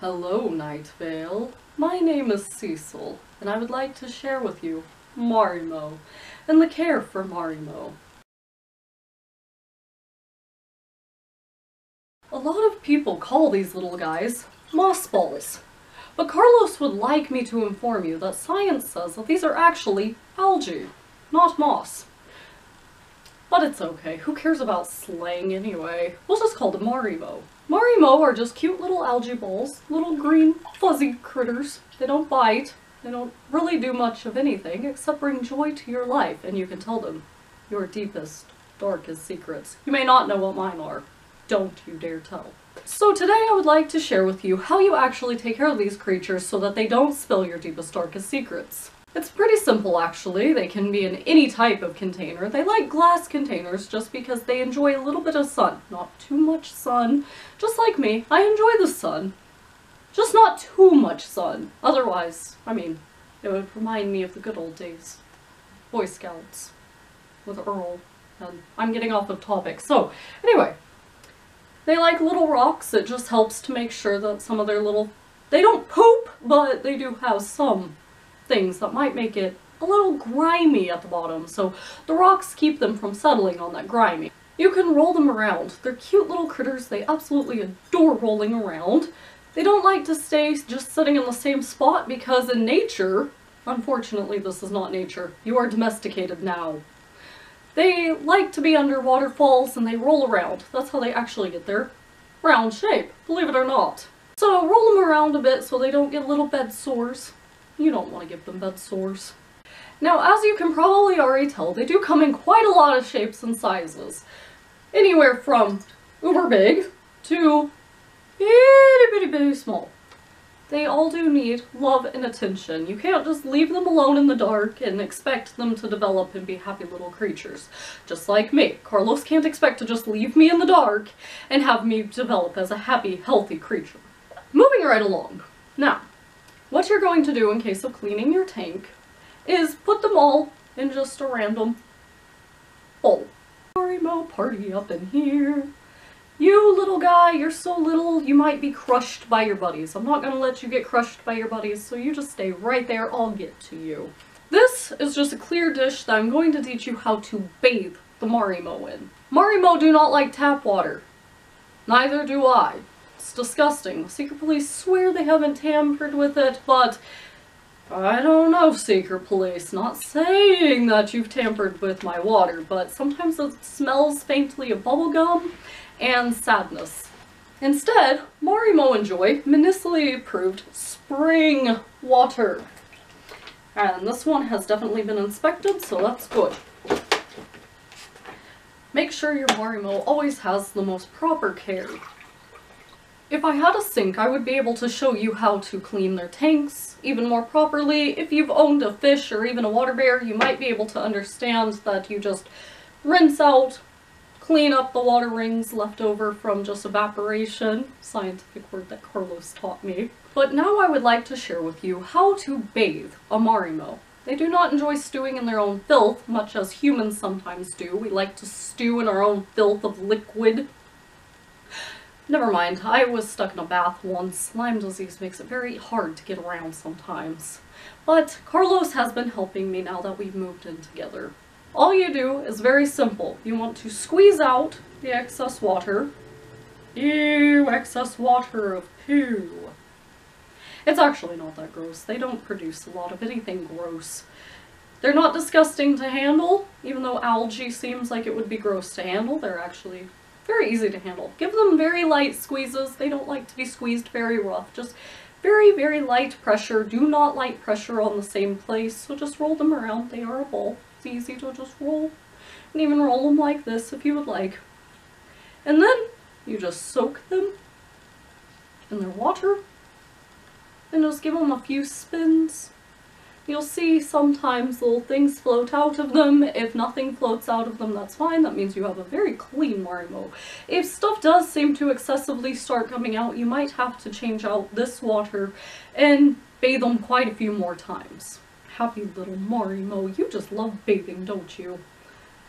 Hello, Night Vale. My name is Cecil, and I would like to share with you Marimo and the care for Marimo. A lot of people call these little guys moss balls, but Carlos would like me to inform you that science says that these are actually algae, not moss. But it's okay, who cares about slang anyway? We'll just call them Marimo. Marimo are just cute little algae balls, little green fuzzy critters. They don't bite, they don't really do much of anything except bring joy to your life, and you can tell them your deepest, darkest secrets. You may not know what mine are. Don't you dare tell. So today I would like to share with you how you actually take care of these creatures so that they don't spill your deepest, darkest secrets. It's pretty simple actually. They can be in any type of container. They like glass containers just because they enjoy a little bit of sun. Not too much sun. Just like me, I enjoy the sun. Just not too much sun. Otherwise, I mean, it would remind me of the good old days. Boy Scouts with Earl. And I'm getting off of topic. So, anyway. They like little rocks. It just helps to make sure that some of their little... They don't poop, but they do have some things that might make it a little grimy at the bottom, so the rocks keep them from settling on that grimy. You can roll them around. They're cute little critters. They absolutely adore rolling around. They don't like to stay just sitting in the same spot because in nature, unfortunately this is not nature, you are domesticated now. They like to be under waterfalls and they roll around. That's how they actually get their round shape, believe it or not. So roll them around a bit so they don't get little bed sores. You don't want to give them bed sores. Now, as you can probably already tell, they do come in quite a lot of shapes and sizes. Anywhere from uber big to itty bitty small. They all do need love and attention. You can't just leave them alone in the dark and expect them to develop and be happy little creatures. Just like me. Carlos can't expect to just leave me in the dark and have me develop as a happy, healthy creature. Moving right along. Now, what you're going to do in case of cleaning your tank is put them all in just a random bowl. Marimo party up in here. You little guy, you're so little, you might be crushed by your buddies. I'm not going to let you get crushed by your buddies, so you just stay right there, I'll get to you. This is just a clear dish that I'm going to teach you how to bathe the Marimo in. Marimo do not like tap water. Neither do I. It's disgusting. Secret police swear they haven't tampered with it, but I don't know, Secret Police. Not saying that you've tampered with my water, but sometimes it smells faintly of bubblegum and sadness. Instead, Marimo enjoy municipally approved spring water. And this one has definitely been inspected, so that's good. Make sure your Marimo always has the most proper care. If I had a sink, I would be able to show you how to clean their tanks even more properly. If you've owned a fish or even a water bear, you might be able to understand that you just rinse out, clean up the water rings left over from just evaporation. Scientific word that Carlos taught me. But now I would like to share with you how to bathe a Marimo. They do not enjoy stewing in their own filth, much as humans sometimes do. We like to stew in our own filth of liquid. Never mind, I was stuck in a bath once. Lyme disease makes it very hard to get around sometimes. But Carlos has been helping me now that we've moved in together. All you do is very simple. You want to squeeze out the excess water. Ew, excess water of poo. It's actually not that gross. They don't produce a lot of anything gross. They're not disgusting to handle, even though algae seems like it would be gross to handle. They're actually very easy to handle. Give them very light squeezes. They don't like to be squeezed very rough. Just very, very light pressure. Do not light pressure on the same place. So just roll them around. They are a ball. It's easy to just roll. And even roll them like this if you would like. And then you just soak them in their water. And just give them a few spins. You'll see sometimes little things float out of them. If nothing floats out of them, that's fine. That means you have a very clean Marimo. If stuff does seem to excessively start coming out, you might have to change out this water and bathe them quite a few more times. Happy little Marimo. You just love bathing, don't you?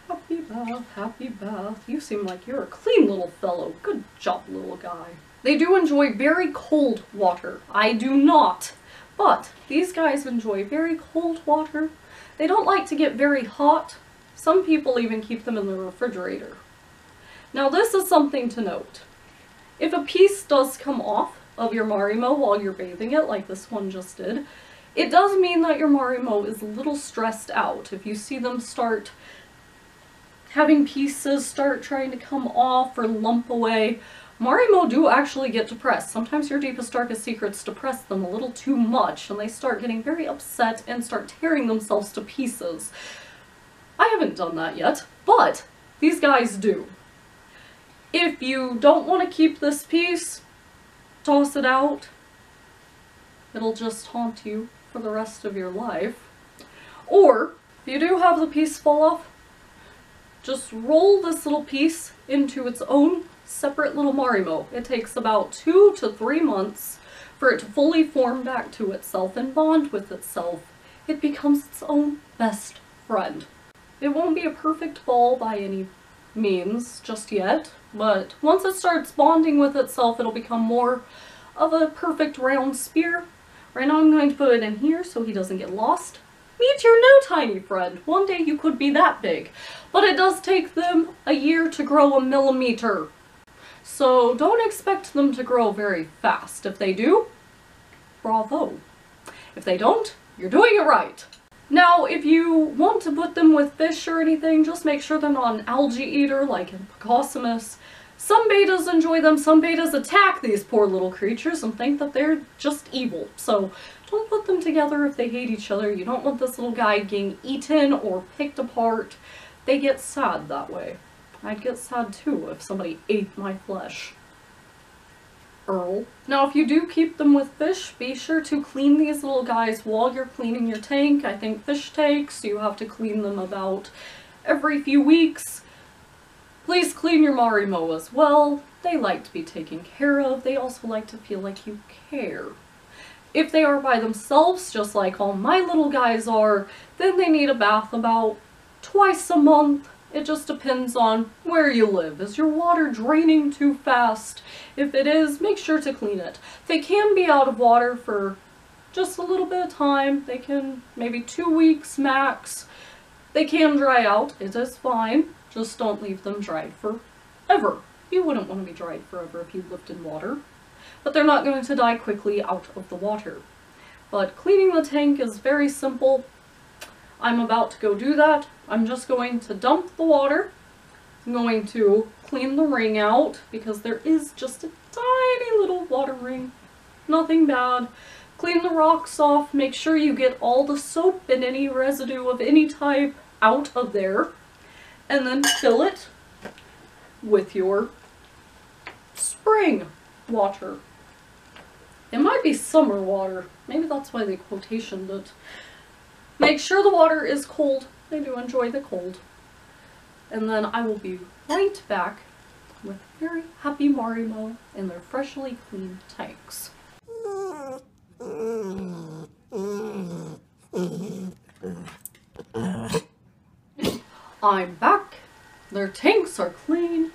Happy bath, happy bath. You seem like you're a clean little fellow. Good job, little guy. They do enjoy very cold water. I do not. But these guys enjoy very cold water. They don't like to get very hot. Some people even keep them in the refrigerator. Now this is something to note. If a piece does come off of your Marimo while you're bathing it, like this one just did, it does mean that your Marimo is a little stressed out. If you see them start having pieces start trying to come off or lump away, Marimo do actually get depressed. Sometimes your deepest, darkest secrets depress them a little too much, and they start getting very upset and start tearing themselves to pieces. I haven't done that yet, but these guys do. If you don't want to keep this piece, toss it out. It'll just haunt you for the rest of your life. Or, if you do have the piece fall off, just roll this little piece into its own separate little Marimo. It takes about 2 to 3 months for it to fully form back to itself and bond with itself. It becomes its own best friend. It won't be a perfect ball by any means just yet, but once it starts bonding with itself, it'll become more of a perfect round spear. Right now I'm going to put it in here so he doesn't get lost. Meet your new tiny friend. One day you could be that big, but it does take them a year to grow 1 millimeter. So don't expect them to grow very fast. If they do, bravo. If they don't, you're doing it right. Now, if you want to put them with fish or anything, just make sure they're not an algae eater like in Pocossamus. Some betas enjoy them, some betas attack these poor little creatures and think that they're just evil. So don't put them together if they hate each other. You don't want this little guy getting eaten or picked apart. They get sad that way. I'd get sad too if somebody ate my flesh. Earl. Now if you do keep them with fish, be sure to clean these little guys while you're cleaning your tank. I think fish tanks, you have to clean them about every few weeks. Please clean your Marimo as well. They like to be taken care of. They also like to feel like you care. If they are by themselves, just like all my little guys are, then they need a bath about twice a month. It just depends on where you live. Is your water draining too fast? If it is, make sure to clean it. They can be out of water for just a little bit of time. They can, maybe 2 weeks max. They can dry out. It is fine. Just don't leave them dried forever. You wouldn't want to be dried forever if you lived in water. But they're not going to die quickly out of the water. But cleaning the tank is very simple. I'm about to go do that. I'm just going to dump the water. I'm going to clean the ring out because there is just a tiny little water ring. Nothing bad. Clean the rocks off. Make sure you get all the soap and any residue of any type out of there. And then fill it with your spring water. It might be summer water. Maybe that's why they quotationed it. Make sure the water is cold. They do enjoy the cold. And then I will be right back with very happy Marimo in their freshly cleaned tanks. I'm back. Their tanks are clean.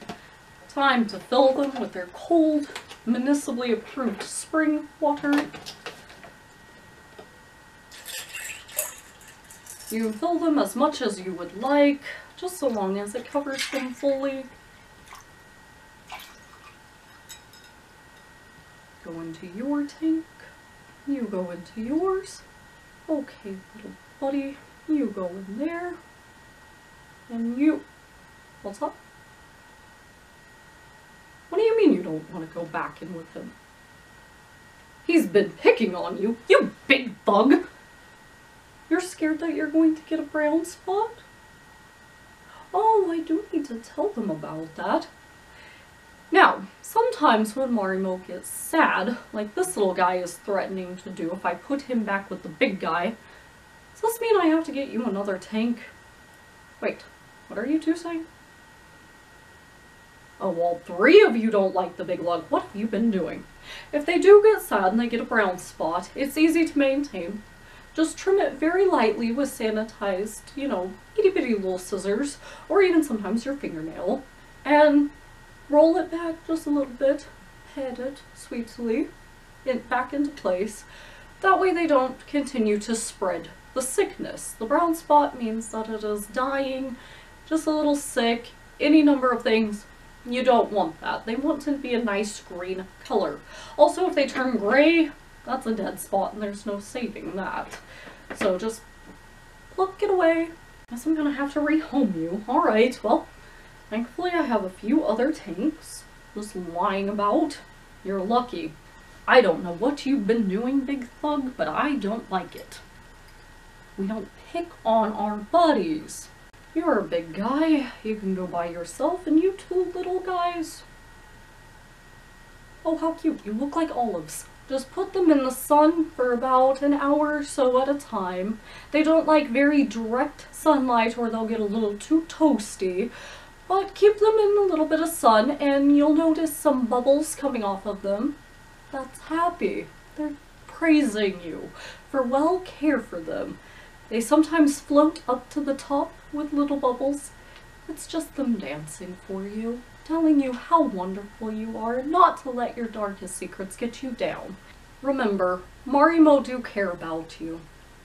Time to fill them with their cold, municipally approved spring water. You can fill them as much as you would like, just so long as it covers them fully. Go into your tank. You go into yours. Okay, little buddy, you go in there. And you... What's up? What do you mean you don't want to go back in with him? He's been picking on you, you big bug! You're scared that you're going to get a brown spot? Oh, I do need to tell them about that. Now, sometimes when Marimo gets sad, like this little guy is threatening to do, if I put him back with the big guy, does this mean I have to get you another tank? Wait, what are you two saying? Oh, well, 3 of you don't like the big lug. What have you been doing? If they do get sad and they get a brown spot, it's easy to maintain. Just trim it very lightly with sanitized, you know, itty bitty little scissors, or even sometimes your fingernail, and roll it back just a little bit, head it sweetly back into place. That way they don't continue to spread the sickness. The brown spot means that it is dying, just a little sick, any number of things. You don't want that. They want to be a nice green color. Also, if they turn gray, that's a dead spot and there's no saving that. So just pluck it away. Guess I'm gonna have to rehome you. Alright, well, thankfully I have a few other tanks just lying about. You're lucky. I don't know what you've been doing, Big Thug, but I don't like it. We don't pick on our buddies. You're a big guy. You can go by yourself, and you two little guys. Oh, how cute. You look like olives. Just put them in the sun for about an hour or so at a time. They don't like very direct sunlight or they'll get a little too toasty. But keep them in a little bit of sun and you'll notice some bubbles coming off of them. That's happy. They're praising you for well care for them. They sometimes float up to the top with little bubbles. It's just them dancing for you, telling you how wonderful you are, not to let your darkest secrets get you down. Remember, Marimo do care about you.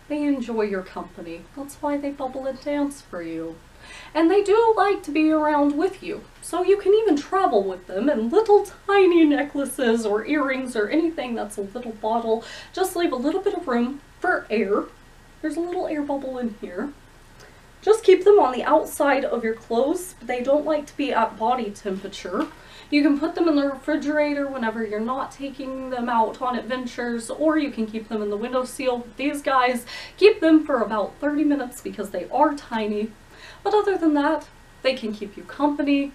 They enjoy your company. That's why they bubble and dance for you. And they do like to be around with you, so you can even travel with them in little tiny necklaces or earrings or anything that's a little bottle. Just leave a little bit of room for air. There's a little air bubble in here. Just keep them on the outside of your clothes. They don't like to be at body temperature. You can put them in the refrigerator whenever you're not taking them out on adventures, or you can keep them in the windowsill. These guys, keep them for about 30 minutes because they are tiny. But other than that, they can keep you company,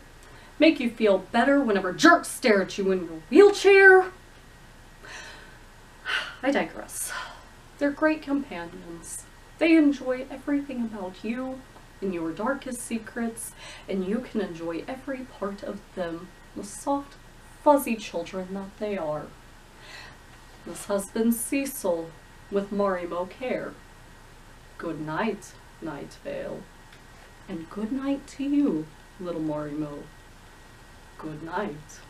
make you feel better whenever jerks stare at you in your wheelchair. I digress. They're great companions. They enjoy everything about you and your darkest secrets, and you can enjoy every part of them, the soft, fuzzy children that they are. This has been Cecil with Marimo Care. Good night, Night Vale. And good night to you, little Marimo. Good night.